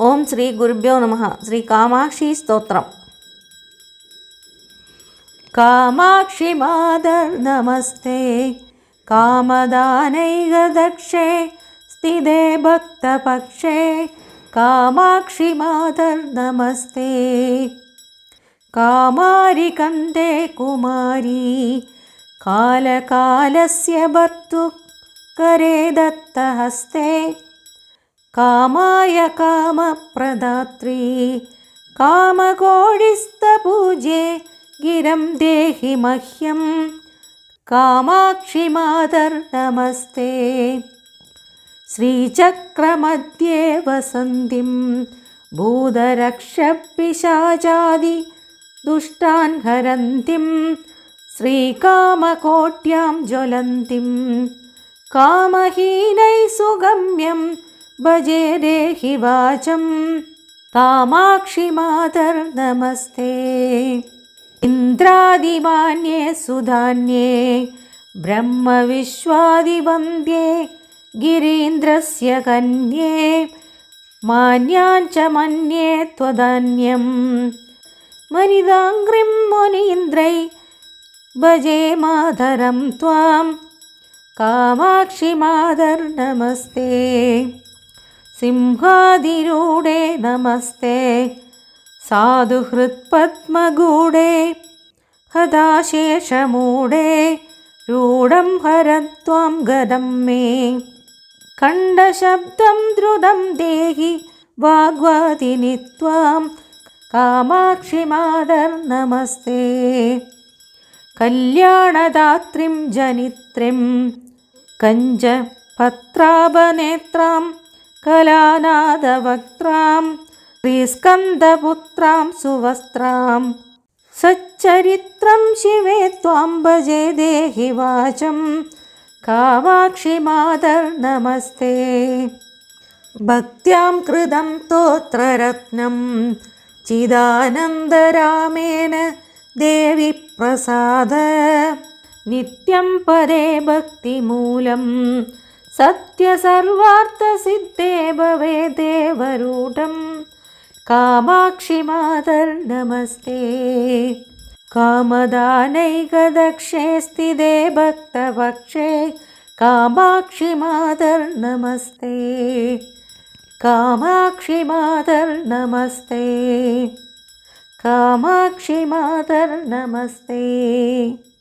ఓం శ్రీ గురుభ్యో నమః. శ్రీ కామాక్షి స్తోత్రం. కామాక్షి మాదర్ నమస్తే కామదానైగదక్షే స్థితే భక్తపక్షే కామాక్షి మాదర్ నమస్తే. కామారి కందే కుమారీ కాలకాలస్య భర్తు करे दत्तहस्ते कामाय कामप्रदात्री कामकोडिस्तपूज्ये गिरं देहि मह्यं कामाक्षि मातर् नमस्ते. श्रीचक्रमध्ये वसन्तीं भूतरक्षपिशाचादि दुष्टान् हरन्तीं श्रीकामकोट्यां ज्वलन्तीं कामहीनै सुगम्यं भजे देहि वाचं कामाक्षि मातर् नमस्ते. इन्द्रादिमान्ये सुधान्ये ब्रह्मविश्वादिवन्द्ये गिरीन्द्रस्य कन्ये मान्याञ्च मन्ये त्वदन्यं मनिदाङ्घ्रिं मुनीन्द्रै भजे मातरं त्वां कामाक्षि मातर् नमस्ते. सिंहादिरूढे नमस्ते साधुहृत्पद्मगूढे हताशेषमूढे रूढं हरत्वां गदं मे खण्डशब्दं दृढं देहि वाग्वादिनि त्वां कामाक्षि मातर् नमस्ते. कल्याणदात्रीं जनित्रीं कञ्जपत्राभनेत्रां कलानादवक्त्रां श्रीस्कन्दपुत्रां सुवस्त्रां सच्चरित्रं शिवे त्वां भजे देहि वाचं कामाक्षि मातर् नमस्ते. भक्त्यां कृतं स्तोत्ररत्नं चिदानन्दरामेण देवि प्रसाद नित्यं पदे भक्तिमूलं सत्यसर्वार्थसिद्धे भवेत् देवरूढं कामाक्षि मातर् नमस्ते. कामदानैकदक्षे स्थिते भक्तपक्षे कामाक्षि मातर् नमस्ते. कामाक्षि मातर् नमस्ते. कामाक्षि मातर् नमस्ते.